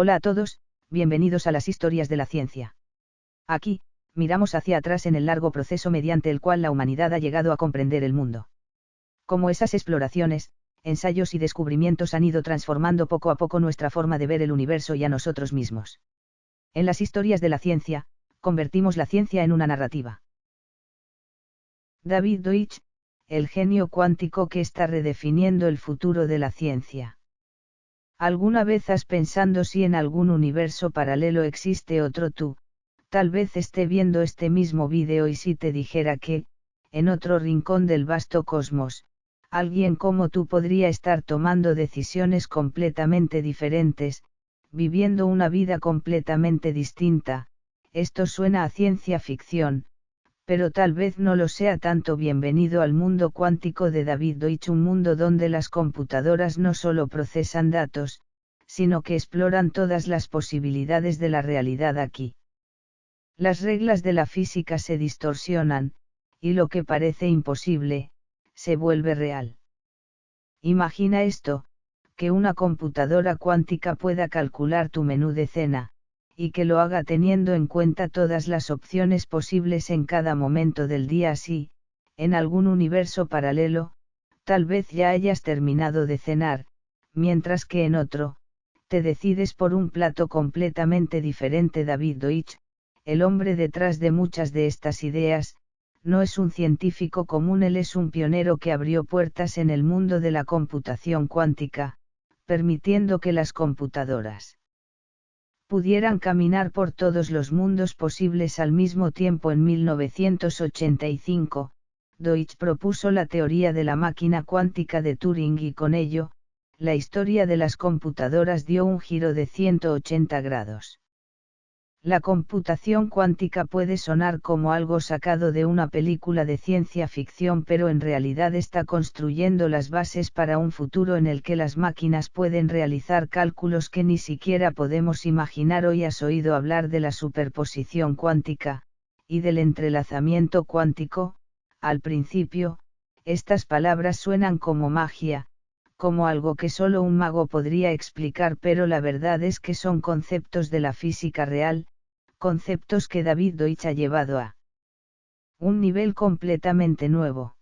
Hola a todos, bienvenidos a las historias de la ciencia. Aquí, miramos hacia atrás en el largo proceso mediante el cual la humanidad ha llegado a comprender el mundo. Cómo esas exploraciones, ensayos y descubrimientos han ido transformando poco a poco nuestra forma de ver el universo y a nosotros mismos. En las historias de la ciencia, convertimos la ciencia en una narrativa. David Deutsch, el genio cuántico que está redefiniendo el futuro de la ciencia. ¿Alguna vez has pensado si en algún universo paralelo existe otro tú? Tal vez esté viendo este mismo vídeo y si te dijera que, en otro rincón del vasto cosmos, alguien como tú podría estar tomando decisiones completamente diferentes, viviendo una vida completamente distinta. Esto suena a ciencia ficción, pero tal vez no lo sea tanto. Bienvenido al mundo cuántico de David Deutsch, un mundo donde las computadoras no solo procesan datos, sino que exploran todas las posibilidades de la realidad aquí. Las reglas de la física se distorsionan, y lo que parece imposible, se vuelve real. Imagina esto, que una computadora cuántica pueda calcular tu menú de cena, y que lo haga teniendo en cuenta todas las opciones posibles en cada momento del día. Así, en algún universo paralelo, tal vez ya hayas terminado de cenar, mientras que en otro, te decides por un plato completamente diferente. David Deutsch, el hombre detrás de muchas de estas ideas, no es un científico común, él es un pionero que abrió puertas en el mundo de la computación cuántica, permitiendo que las computadoras pudieran caminar por todos los mundos posibles al mismo tiempo. En 1985, Deutsch propuso la teoría de la máquina cuántica de Turing y con ello, la historia de las computadoras dio un giro de 180 grados. La computación cuántica puede sonar como algo sacado de una película de ciencia ficción, pero en realidad está construyendo las bases para un futuro en el que las máquinas pueden realizar cálculos que ni siquiera podemos imaginar. Hoy has oído hablar de la superposición cuántica, y del entrelazamiento cuántico. Al principio, estas palabras suenan como magia, como algo que solo un mago podría explicar, pero la verdad es que son conceptos de la física real, conceptos que David Deutsch ha llevado a un nivel completamente nuevo.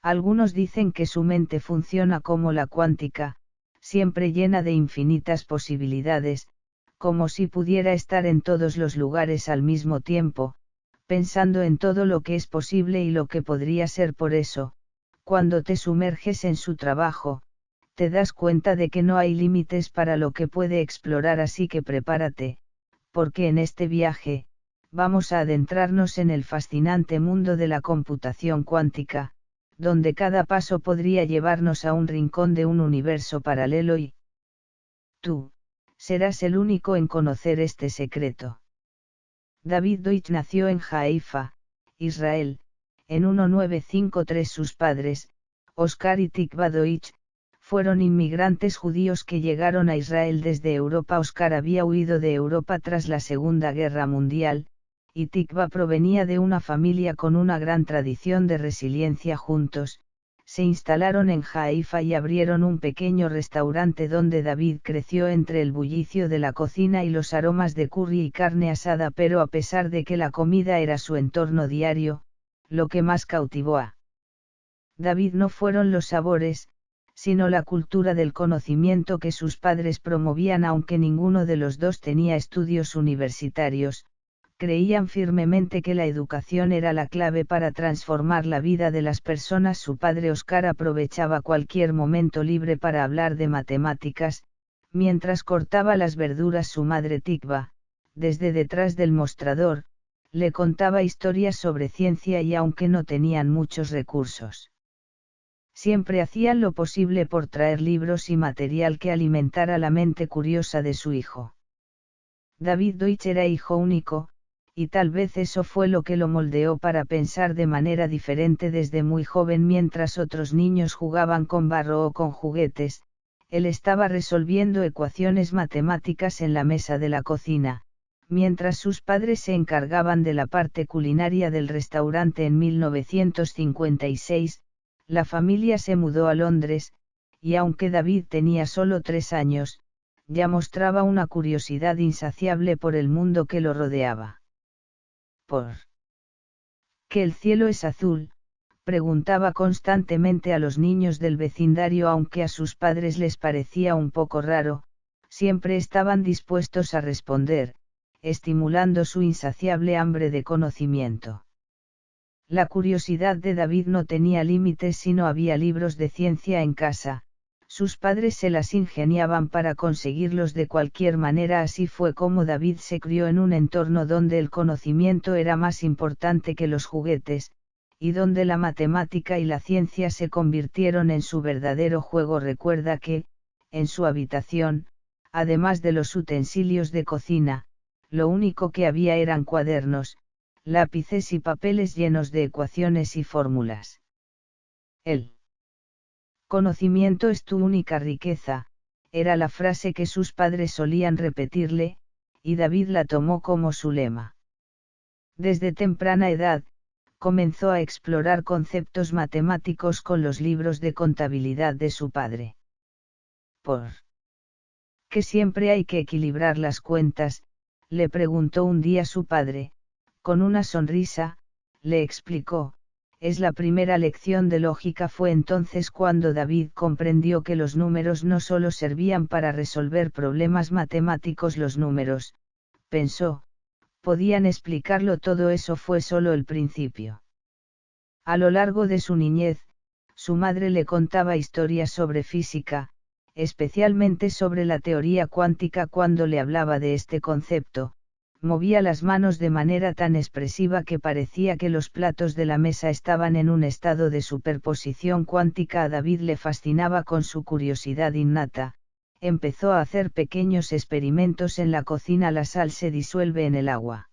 Algunos dicen que su mente funciona como la cuántica, siempre llena de infinitas posibilidades, como si pudiera estar en todos los lugares al mismo tiempo, pensando en todo lo que es posible y lo que podría ser. Por eso, cuando te sumerges en su trabajo, te das cuenta de que no hay límites para lo que puede explorar. Así que prepárate, porque en este viaje, vamos a adentrarnos en el fascinante mundo de la computación cuántica, donde cada paso podría llevarnos a un rincón de un universo paralelo y tú, serás el único en conocer este secreto. David Deutsch nació en Haifa, Israel, en 1953. Sus padres, Oscar y Tikva Deutsch, fueron inmigrantes judíos que llegaron a Israel desde Europa. Oscar había huido de Europa tras la Segunda Guerra Mundial, y Tikva provenía de una familia con una gran tradición de resiliencia. Juntos, se instalaron en Haifa y abrieron un pequeño restaurante donde David creció entre el bullicio de la cocina y los aromas de curry y carne asada. Pero a pesar de que la comida era su entorno diario, lo que más cautivó a David no fueron los sabores, sino la cultura del conocimiento que sus padres promovían. Aunque ninguno de los dos tenía estudios universitarios, creían firmemente que la educación era la clave para transformar la vida de las personas. Su padre Oscar aprovechaba cualquier momento libre para hablar de matemáticas, mientras cortaba las verduras. Su madre Tikva, desde detrás del mostrador, le contaba historias sobre ciencia y aunque no tenían muchos recursos, siempre hacían lo posible por traer libros y material que alimentara la mente curiosa de su hijo. David Deutsch era hijo único, y tal vez eso fue lo que lo moldeó para pensar de manera diferente desde muy joven. Mientras otros niños jugaban con barro o con juguetes, él estaba resolviendo ecuaciones matemáticas en la mesa de la cocina, mientras sus padres se encargaban de la parte culinaria del restaurante. En 1956, la familia se mudó a Londres, y aunque David tenía solo 3 años, ya mostraba una curiosidad insaciable por el mundo que lo rodeaba. ¿Por qué el cielo es azul?, preguntaba constantemente a los niños del vecindario, aunque a sus padres les parecía un poco raro, siempre estaban dispuestos a responder, estimulando su insaciable hambre de conocimiento. La curiosidad de David no tenía límites si no había libros de ciencia en casa. Sus padres se las ingeniaban para conseguirlos de cualquier manera. Así fue como David se crió en un entorno donde el conocimiento era más importante que los juguetes, y donde la matemática y la ciencia se convirtieron en su verdadero juego. Recuerda que, en su habitación, además de los utensilios de cocina, lo único que había eran cuadernos, lápices y papeles llenos de ecuaciones y fórmulas. El conocimiento es tu única riqueza, era la frase que sus padres solían repetirle, y David la tomó como su lema. Desde temprana edad, comenzó a explorar conceptos matemáticos con los libros de contabilidad de su padre. ¿Por qué siempre hay que equilibrar las cuentas?, le preguntó un día su padre, con una sonrisa, le explicó. Es la primera lección de lógica. Fue entonces cuando David comprendió que los números no solo servían para resolver problemas matemáticos. Los números, pensó, podían explicarlo todo. Eso fue solo el principio. A lo largo de su niñez, su madre le contaba historias sobre física, especialmente sobre la teoría cuántica. Cuando le hablaba de este concepto, movía las manos de manera tan expresiva que parecía que los platos de la mesa estaban en un estado de superposición cuántica. A David le fascinaba. Con su curiosidad innata, empezó a hacer pequeños experimentos en la cocina. La sal se disuelve en el agua.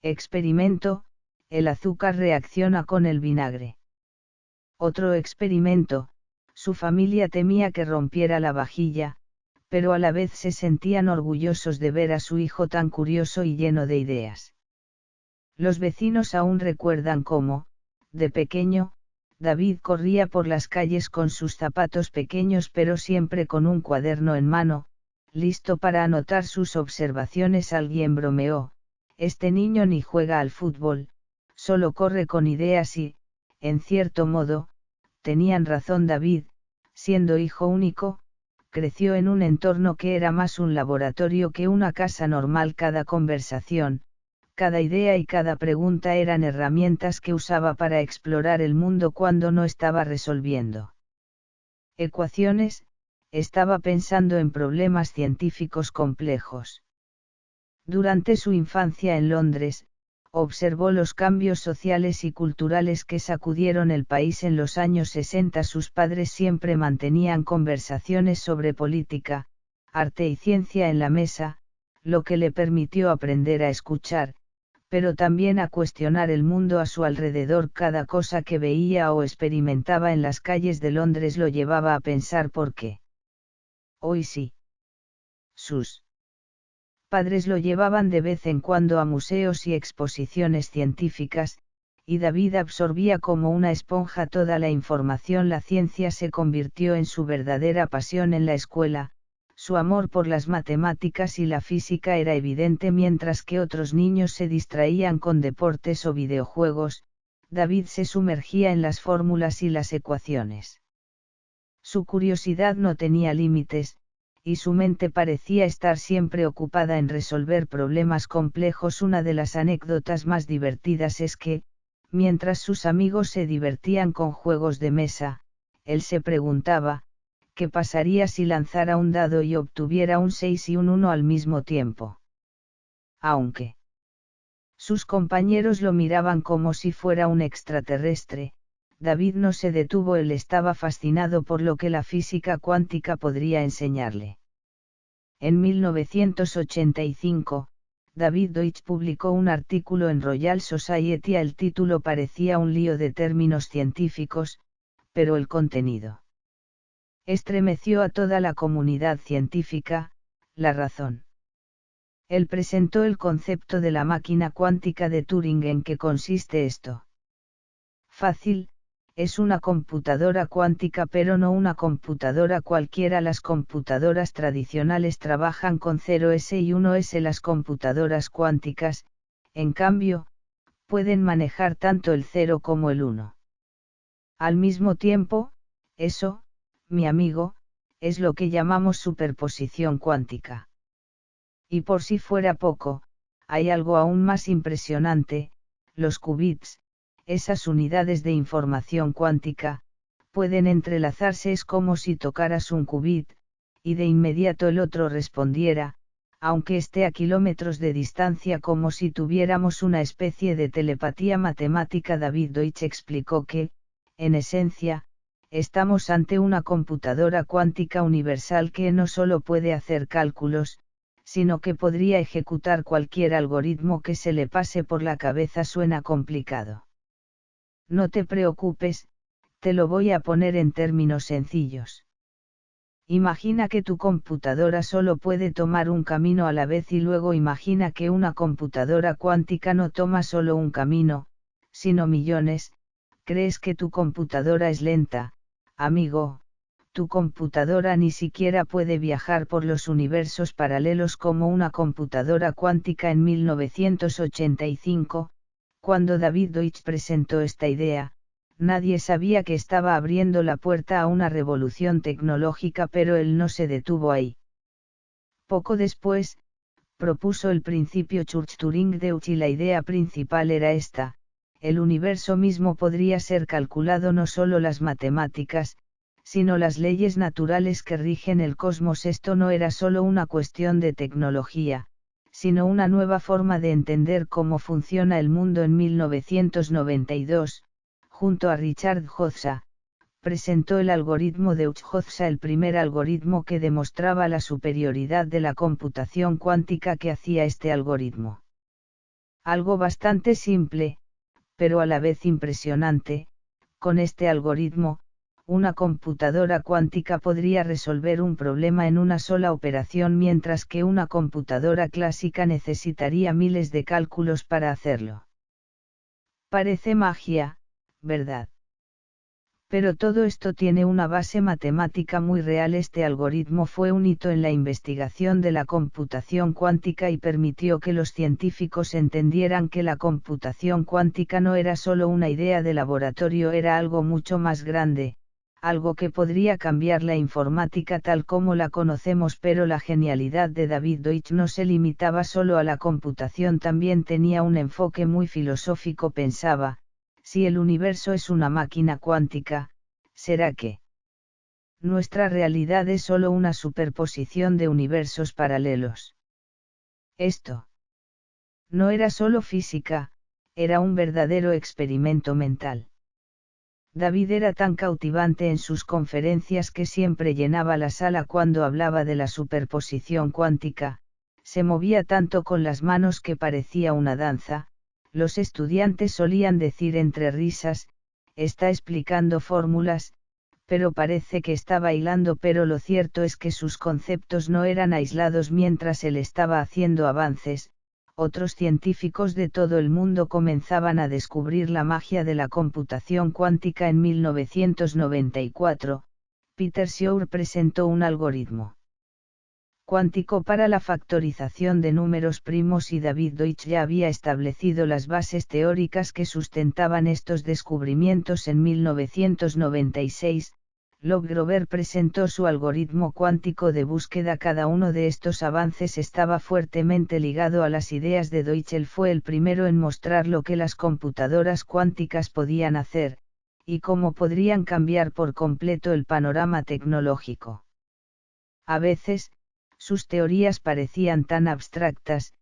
Experimento: el azúcar reacciona con el vinagre. Otro experimento: su familia temía que rompiera la vajilla, pero a la vez se sentían orgullosos de ver a su hijo tan curioso y lleno de ideas. Los vecinos aún recuerdan cómo, de pequeño, David corría por las calles con sus zapatos pequeños pero siempre con un cuaderno en mano, listo para anotar sus observaciones. Alguien bromeó: este niño ni juega al fútbol, solo corre con ideas. Y, en cierto modo, tenían razón. David, siendo hijo único, creció en un entorno que era más un laboratorio que una casa normal. Cada conversación, cada idea y cada pregunta eran herramientas que usaba para explorar el mundo. Cuando no estaba resolviendo ecuaciones, estaba pensando en problemas científicos complejos. Durante su infancia en Londres, observó los cambios sociales y culturales que sacudieron el país en los años 60. Sus padres siempre mantenían conversaciones sobre política, arte y ciencia en la mesa, lo que le permitió aprender a escuchar, pero también a cuestionar el mundo a su alrededor. Cada cosa que veía o experimentaba en las calles de Londres lo llevaba a pensar por qué. Hoy sí. Sus padres lo llevaban de vez en cuando a museos y exposiciones científicas, y David absorbía como una esponja toda la información. La ciencia se convirtió en su verdadera pasión en la escuela. Su amor por las matemáticas y la física era evidente. Mientras que otros niños se distraían con deportes o videojuegos, David se sumergía en las fórmulas y las ecuaciones. Su curiosidad no tenía límites, y su mente parecía estar siempre ocupada en resolver problemas complejos. Una de las anécdotas más divertidas es que, mientras sus amigos se divertían con juegos de mesa, él se preguntaba, ¿qué pasaría si lanzara un dado y obtuviera un 6 y un 1 al mismo tiempo? Aunque sus compañeros lo miraban como si fuera un extraterrestre, David no se detuvo. Él estaba fascinado por lo que la física cuántica podría enseñarle. En 1985, David Deutsch publicó un artículo en Royal Society. El título parecía un lío de términos científicos, pero el contenido estremeció a toda la comunidad científica. La razón. Él presentó el concepto de la máquina cuántica de Turing. ¿En qué consiste esto? Fácil, es una computadora cuántica, pero no una computadora cualquiera. Las computadoras tradicionales trabajan con 0S y 1S. Las computadoras cuánticas, en cambio, pueden manejar tanto el 0 como el 1. Al mismo tiempo, eso, mi amigo, es lo que llamamos superposición cuántica. Y por si fuera poco, hay algo aún más impresionante: los qubits, esas unidades de información cuántica, pueden entrelazarse. Es como si tocaras un qubit, y de inmediato el otro respondiera, aunque esté a kilómetros de distancia, como si tuviéramos una especie de telepatía matemática. David Deutsch explicó que, en esencia, estamos ante una computadora cuántica universal que no solo puede hacer cálculos, sino que podría ejecutar cualquier algoritmo que se le pase por la cabeza. Suena complicado. No te preocupes, te lo voy a poner en términos sencillos. Imagina que tu computadora solo puede tomar un camino a la vez, y luego imagina que una computadora cuántica no toma solo un camino, sino millones. ¿Crees que tu computadora es lenta, amigo? Tu computadora ni siquiera puede viajar por los universos paralelos como una computadora cuántica. En 1985, cuando David Deutsch presentó esta idea, nadie sabía que estaba abriendo la puerta a una revolución tecnológica, pero él no se detuvo ahí. Poco después, propuso el principio Church-Turing-Deutsch, y la idea principal era esta: el universo mismo podría ser calculado, no solo las matemáticas, sino las leyes naturales que rigen el cosmos. Esto no era solo una cuestión de tecnología, sino una nueva forma de entender cómo funciona el mundo. En 1992, junto a Richard Hoxha, presentó el algoritmo Deutsch-Hoxha, el primer algoritmo que demostraba la superioridad de la computación cuántica. ¿Qué hacía este algoritmo? Algo bastante simple, pero a la vez impresionante. Con este algoritmo, una computadora cuántica podría resolver un problema en una sola operación, mientras que una computadora clásica necesitaría miles de cálculos para hacerlo. Parece magia, ¿verdad? Pero todo esto tiene una base matemática muy real. Este algoritmo fue un hito en la investigación de la computación cuántica y permitió que los científicos entendieran que la computación cuántica no era solo una idea de laboratorio, era algo mucho más grande, algo que podría cambiar la informática tal como la conocemos. Pero la genialidad de David Deutsch no se limitaba solo a la computación, también tenía un enfoque muy filosófico. Pensaba: si el universo es una máquina cuántica, ¿será que nuestra realidad es solo una superposición de universos paralelos? Esto no era solo física, era un verdadero experimento mental. David era tan cautivante en sus conferencias que siempre llenaba la sala cuando hablaba de la superposición cuántica, se movía tanto con las manos que parecía una danza. Los estudiantes solían decir entre risas: está explicando fórmulas, pero parece que está bailando. Pero lo cierto es que sus conceptos no eran aislados mientras él estaba haciendo avances. Otros científicos de todo el mundo comenzaban a descubrir la magia de la computación cuántica. En 1994, Peter Shor presentó un algoritmo cuántico para la factorización de números primos, y David Deutsch ya había establecido las bases teóricas que sustentaban estos descubrimientos. En 1996, Log Grover presentó su algoritmo cuántico de búsqueda. Cada uno de estos avances estaba fuertemente ligado a las ideas de Deutsch. Él fue el primero en mostrar lo que las computadoras cuánticas podían hacer, y cómo podrían cambiar por completo el panorama tecnológico. A veces, sus teorías parecían tan abstractas,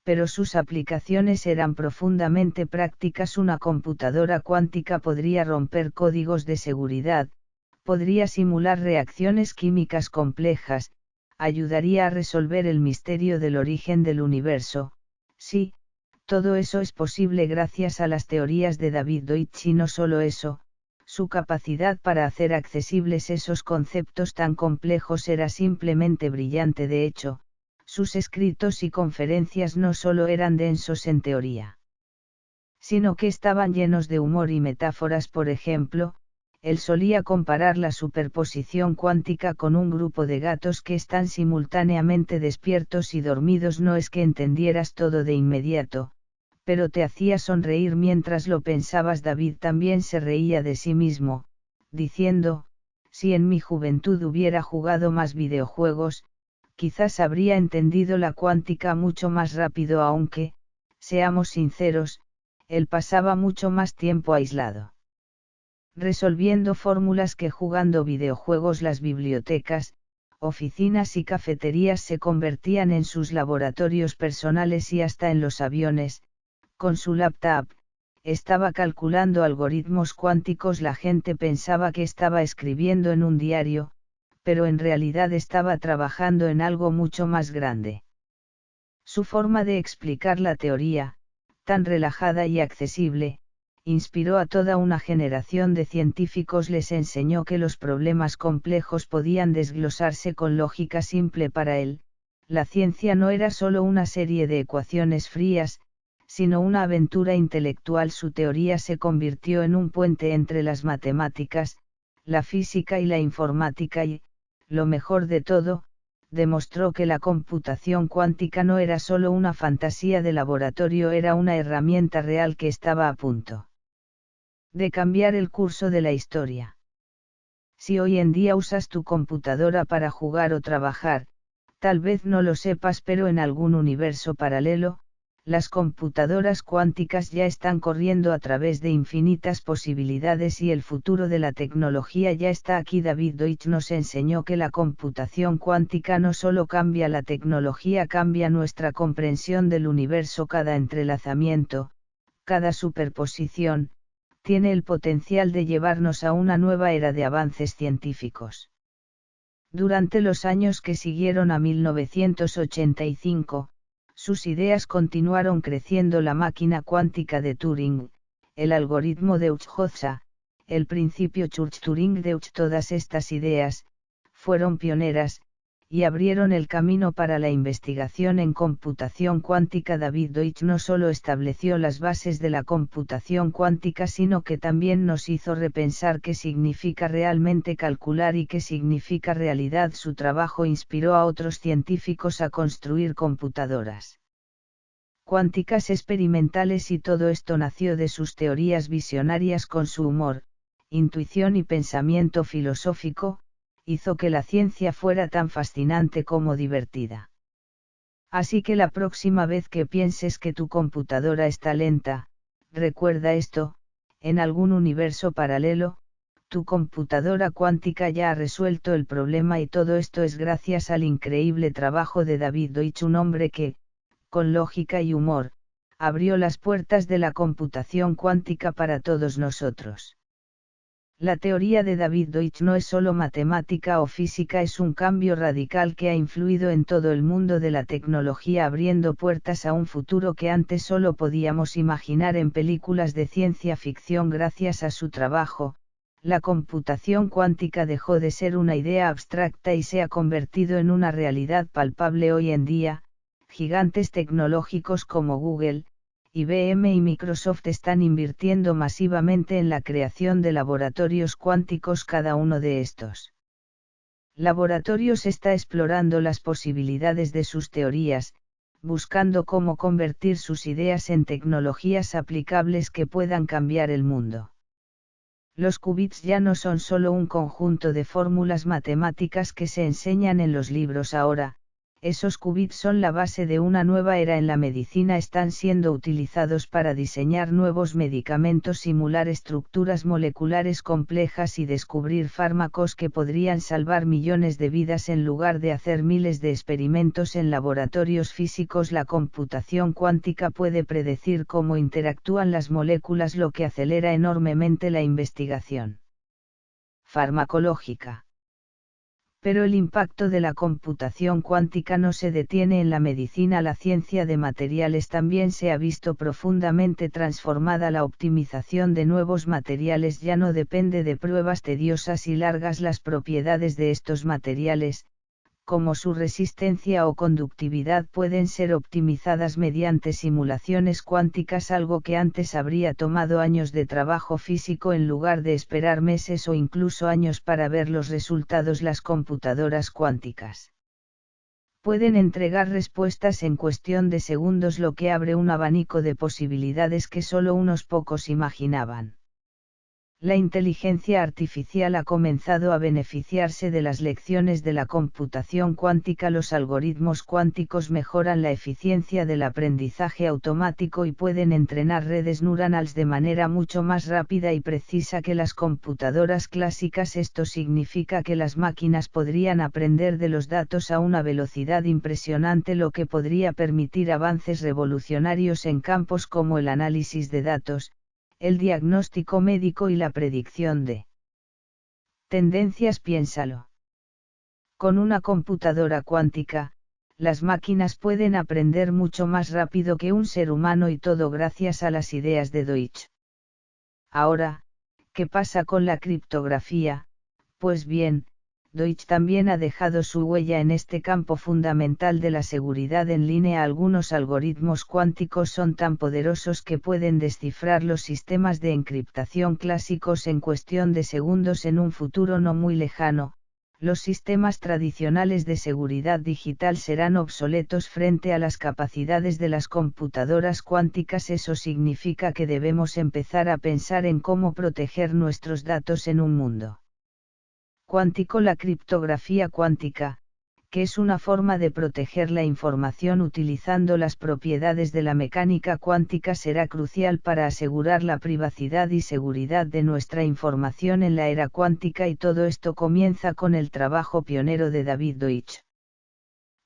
pero sus aplicaciones eran profundamente prácticas. Una computadora cuántica podría romper códigos de seguridad, podría simular reacciones químicas complejas, ayudaría a resolver el misterio del origen del universo. Sí, todo eso es posible gracias a las teorías de David Deutsch, y no solo eso, su capacidad para hacer accesibles esos conceptos tan complejos era simplemente brillante. De hecho, sus escritos y conferencias no solo eran densos en teoría, sino que estaban llenos de humor y metáforas. Por ejemplo, él solía comparar la superposición cuántica con un grupo de gatos que están simultáneamente despiertos y dormidos. No es que entendieras todo de inmediato, pero te hacía sonreír mientras lo pensabas. David también se reía de sí mismo, diciendo, si en mi juventud hubiera jugado más videojuegos, quizás habría entendido la cuántica mucho más rápido, aunque, seamos sinceros, él pasaba mucho más tiempo aislado, resolviendo fórmulas que jugando videojuegos. Las bibliotecas, oficinas y cafeterías se convertían en sus laboratorios personales y hasta en los aviones, con su laptop, estaba calculando algoritmos cuánticos. La gente pensaba que estaba escribiendo en un diario, pero en realidad estaba trabajando en algo mucho más grande. Su forma de explicar la teoría, tan relajada y accesible, inspiró a toda una generación de científicos. Les enseñó que los problemas complejos podían desglosarse con lógica simple. Para él, la ciencia no era solo una serie de ecuaciones frías, sino una aventura intelectual. Su teoría se convirtió en un puente entre las matemáticas, la física y la informática y, lo mejor de todo, demostró que la computación cuántica no era solo una fantasía de laboratorio, era una herramienta real que estaba a punto de cambiar el curso de la historia. Si hoy en día usas tu computadora para jugar o trabajar, tal vez no lo sepas, pero en algún universo paralelo, las computadoras cuánticas ya están corriendo a través de infinitas posibilidades y el futuro de la tecnología ya está aquí. David Deutsch nos enseñó que la computación cuántica no solo cambia la tecnología, cambia nuestra comprensión del universo. Cada entrelazamiento, cada superposición, tiene el potencial de llevarnos a una nueva era de avances científicos. Durante los años que siguieron a 1985, sus ideas continuaron creciendo: la máquina cuántica de Turing, el algoritmo de Uchhoza, el principio Church-Turing-Deutsch. Todas estas ideas, fueron pioneras, y abrieron el camino para la investigación en computación cuántica. David Deutsch no solo estableció las bases de la computación cuántica, sino que también nos hizo repensar qué significa realmente calcular y qué significa realidad. Su trabajo inspiró a otros científicos a construir computadoras cuánticas experimentales y todo esto nació de sus teorías visionarias. Con su humor, intuición y pensamiento filosófico, hizo que la ciencia fuera tan fascinante como divertida. Así que la próxima vez que pienses que tu computadora está lenta, recuerda esto: en algún universo paralelo, tu computadora cuántica ya ha resuelto el problema, y todo esto es gracias al increíble trabajo de David Deutsch, un hombre que, con lógica y humor, abrió las puertas de la computación cuántica para todos nosotros. La teoría de David Deutsch no es solo matemática o física, es un cambio radical que ha influido en todo el mundo de la tecnología, abriendo puertas a un futuro que antes solo podíamos imaginar en películas de ciencia ficción. Gracias a su trabajo, la computación cuántica dejó de ser una idea abstracta y se ha convertido en una realidad palpable. Hoy en día, gigantes tecnológicos como Google, IBM y Microsoft están invirtiendo masivamente en la creación de laboratorios cuánticos. Cada uno de estos laboratorios está explorando las posibilidades de sus teorías, buscando cómo convertir sus ideas en tecnologías aplicables que puedan cambiar el mundo. Los qubits ya no son solo un conjunto de fórmulas matemáticas que se enseñan en los libros. Ahora, esos qubits son la base de una nueva era en la medicina. Están siendo utilizados para diseñar nuevos medicamentos, simular estructuras moleculares complejas y descubrir fármacos que podrían salvar millones de vidas en lugar de hacer miles de experimentos en laboratorios físicos. La computación cuántica puede predecir cómo interactúan las moléculas, lo que acelera enormemente la investigación farmacológica. Pero el impacto de la computación cuántica no se detiene en la medicina. La ciencia de materiales también se ha visto profundamente transformada. La optimización de nuevos materiales ya no depende de pruebas tediosas y largas. Las propiedades de estos materiales, como su resistencia o conductividad pueden ser optimizadas mediante simulaciones cuánticas, algo que antes habría tomado años de trabajo físico en lugar de esperar meses o incluso años para ver los resultados. Las computadoras cuánticas pueden entregar respuestas en cuestión de segundos, lo que abre un abanico de posibilidades que solo unos pocos imaginaban. La inteligencia artificial ha comenzado a beneficiarse de las lecciones de la computación cuántica. Los algoritmos cuánticos mejoran la eficiencia del aprendizaje automático y pueden entrenar redes neuronales de manera mucho más rápida y precisa que las computadoras clásicas. Esto significa que las máquinas podrían aprender de los datos a una velocidad impresionante, lo que podría permitir avances revolucionarios en campos como el análisis de datos, el diagnóstico médico y la predicción de tendencias. Piénsalo. Con una computadora cuántica, las máquinas pueden aprender mucho más rápido que un ser humano, y todo gracias a las ideas de Deutsch. Ahora, ¿qué pasa con la criptografía? Pues bien, Deutsch también ha dejado su huella en este campo fundamental de la seguridad en línea. Algunos algoritmos cuánticos son tan poderosos que pueden descifrar los sistemas de encriptación clásicos en cuestión de segundos. En un futuro no muy lejano, los sistemas tradicionales de seguridad digital serán obsoletos frente a las capacidades de las computadoras cuánticas. Eso significa que debemos empezar a pensar en cómo proteger nuestros datos en un mundo cuántico. La criptografía cuántica, que es una forma de proteger la información utilizando las propiedades de la mecánica cuántica, será crucial para asegurar la privacidad y seguridad de nuestra información en la era cuántica, y todo esto comienza con el trabajo pionero de David Deutsch.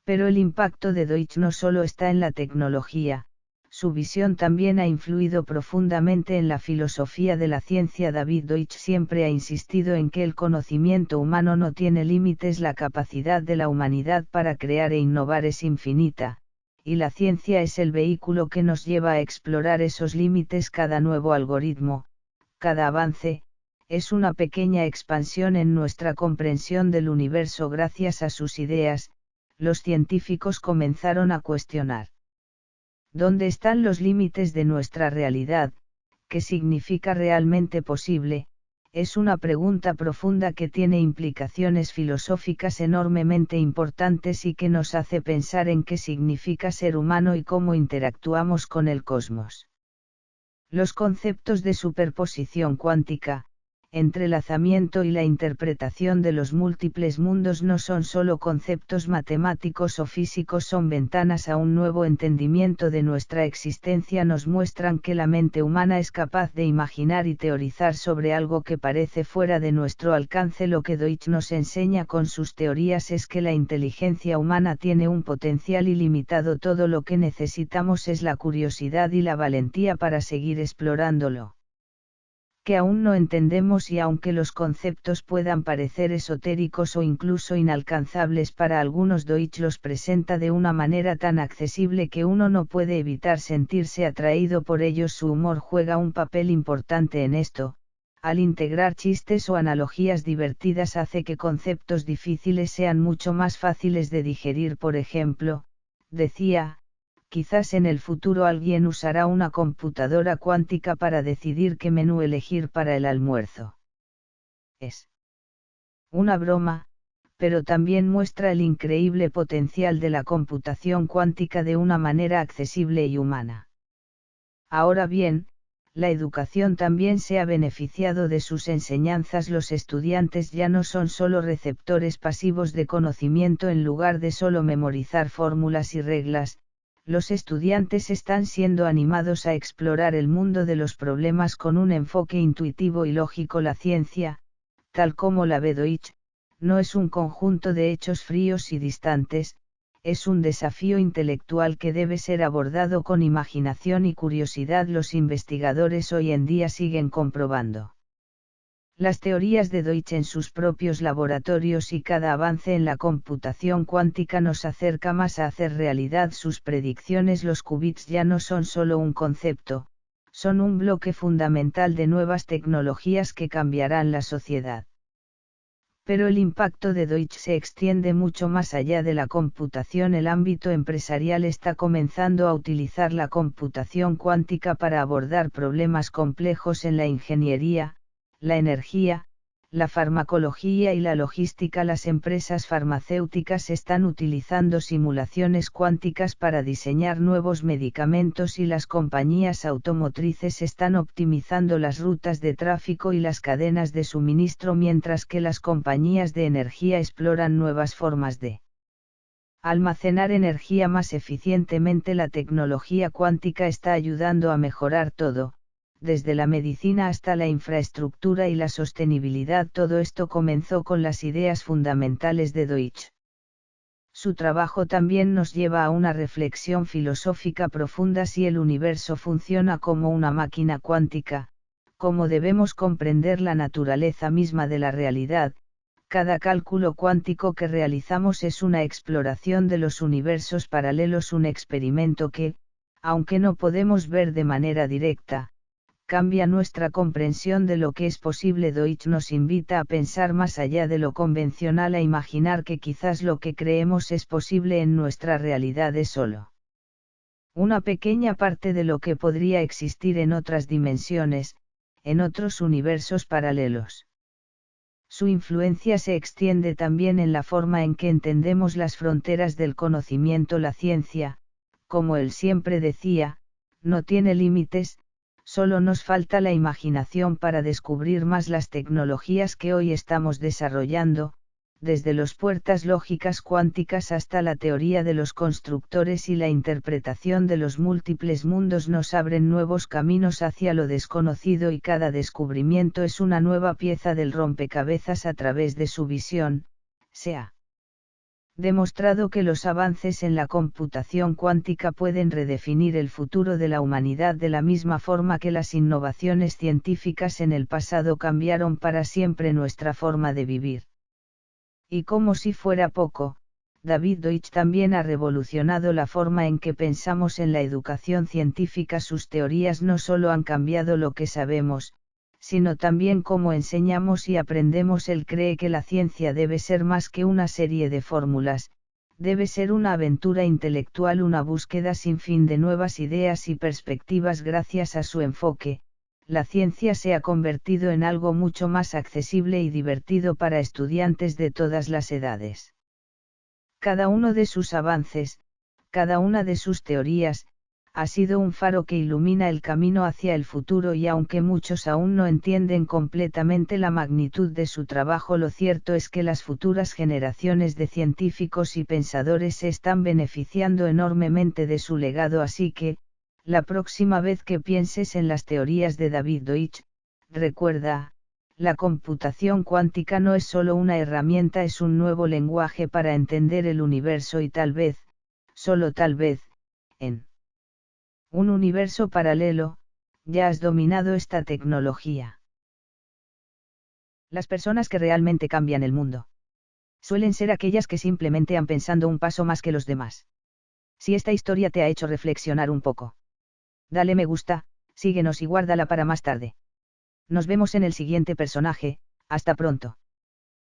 Pero el impacto de Deutsch no solo está en la tecnología, su visión también ha influido profundamente en la filosofía de la ciencia. David Deutsch siempre ha insistido en que el conocimiento humano no tiene límites, la capacidad de la humanidad para crear e innovar es infinita, y la ciencia es el vehículo que nos lleva a explorar esos límites. Cada nuevo algoritmo, cada avance, es una pequeña expansión en nuestra comprensión del universo. Gracias a sus ideas, los científicos comenzaron a cuestionar: ¿dónde están los límites de nuestra realidad? ¿Qué significa realmente posible? Es una pregunta profunda que tiene implicaciones filosóficas enormemente importantes y que nos hace pensar en qué significa ser humano y cómo interactuamos con el cosmos. Los conceptos de superposición cuántica, entrelazamiento y la interpretación de los múltiples mundos no son solo conceptos matemáticos o físicos, son ventanas a un nuevo entendimiento de nuestra existencia. Nos muestran que la mente humana es capaz de imaginar y teorizar sobre algo que parece fuera de nuestro alcance. Lo que Deutsch nos enseña con sus teorías es que la inteligencia humana tiene un potencial ilimitado. Todo lo que necesitamos es la curiosidad y la valentía para seguir explorándolo que aún no entendemos. Y aunque los conceptos puedan parecer esotéricos o incluso inalcanzables para algunos, Deutsch los presenta de una manera tan accesible que uno no puede evitar sentirse atraído por ellos. Su humor juega un papel importante en esto. Al integrar chistes o analogías divertidas hace que conceptos difíciles sean mucho más fáciles de digerir. Por ejemplo, decía: quizás en el futuro alguien usará una computadora cuántica para decidir qué menú elegir para el almuerzo. Es una broma, pero también muestra el increíble potencial de la computación cuántica de una manera accesible y humana. Ahora bien, la educación también se ha beneficiado de sus enseñanzas. Los estudiantes ya no son solo receptores pasivos de conocimiento. En lugar de solo memorizar fórmulas y reglas, los estudiantes están siendo animados a explorar el mundo de los problemas con un enfoque intuitivo y lógico. La ciencia, tal como la ve Deutsch, no es un conjunto de hechos fríos y distantes, es un desafío intelectual que debe ser abordado con imaginación y curiosidad. Los investigadores hoy en día siguen comprobando las teorías de Deutsch en sus propios laboratorios, y cada avance en la computación cuántica nos acerca más a hacer realidad sus predicciones. Los qubits ya no son solo un concepto, son un bloque fundamental de nuevas tecnologías que cambiarán la sociedad. Pero el impacto de Deutsch se extiende mucho más allá de la computación. El ámbito empresarial está comenzando a utilizar la computación cuántica para abordar problemas complejos en la ingeniería, la energía, la farmacología y la logística. Las empresas farmacéuticas están utilizando simulaciones cuánticas para diseñar nuevos medicamentos y las compañías automotrices están optimizando las rutas de tráfico y las cadenas de suministro, mientras que las compañías de energía exploran nuevas formas de almacenar energía más eficientemente. La tecnología cuántica está ayudando a mejorar todo, desde la medicina hasta la infraestructura y la sostenibilidad. Todo esto comenzó con las ideas fundamentales de Deutsch. Su trabajo también nos lleva a una reflexión filosófica profunda. Si el universo funciona como una máquina cuántica, ¿cómo debemos comprender la naturaleza misma de la realidad? Cada cálculo cuántico que realizamos es una exploración de los universos paralelos, un experimento que, aunque no podemos ver de manera directa, cambia nuestra comprensión de lo que es posible. Deutsch nos invita a pensar más allá de lo convencional, a imaginar que quizás lo que creemos es posible en nuestra realidad es solo una pequeña parte de lo que podría existir en otras dimensiones, en otros universos paralelos. Su influencia se extiende también en la forma en que entendemos las fronteras del conocimiento. La ciencia, como él siempre decía, no tiene límites. Solo nos falta la imaginación para descubrir más. Las tecnologías que hoy estamos desarrollando, desde las puertas lógicas cuánticas hasta la teoría de los constructores y la interpretación de los múltiples mundos, nos abren nuevos caminos hacia lo desconocido, y cada descubrimiento es una nueva pieza del rompecabezas. A través de su visión, se ha demostrado que los avances en la computación cuántica pueden redefinir el futuro de la humanidad de la misma forma que las innovaciones científicas en el pasado cambiaron para siempre nuestra forma de vivir. Y como si fuera poco, David Deutsch también ha revolucionado la forma en que pensamos en la educación científica. Sus teorías no solo han cambiado lo que sabemos, sino también cómo enseñamos y aprendemos. Él cree que la ciencia debe ser más que una serie de fórmulas, debe ser una aventura intelectual, una búsqueda sin fin de nuevas ideas y perspectivas. Gracias a su enfoque, la ciencia se ha convertido en algo mucho más accesible y divertido para estudiantes de todas las edades. Cada uno de sus avances, cada una de sus teorías, ha sido un faro que ilumina el camino hacia el futuro, y aunque muchos aún no entienden completamente la magnitud de su trabajo, lo cierto es que las futuras generaciones de científicos y pensadores se están beneficiando enormemente de su legado. Así que, la próxima vez que pienses en las teorías de David Deutsch, recuerda, la computación cuántica no es solo una herramienta, es un nuevo lenguaje para entender el universo, y tal vez, solo tal vez, en un universo paralelo, ya has dominado esta tecnología. Las personas que realmente cambian el mundo suelen ser aquellas que simplemente han pensado un paso más que los demás. Si esta historia te ha hecho reflexionar un poco, dale me gusta, síguenos y guárdala para más tarde. Nos vemos en el siguiente personaje. Hasta pronto.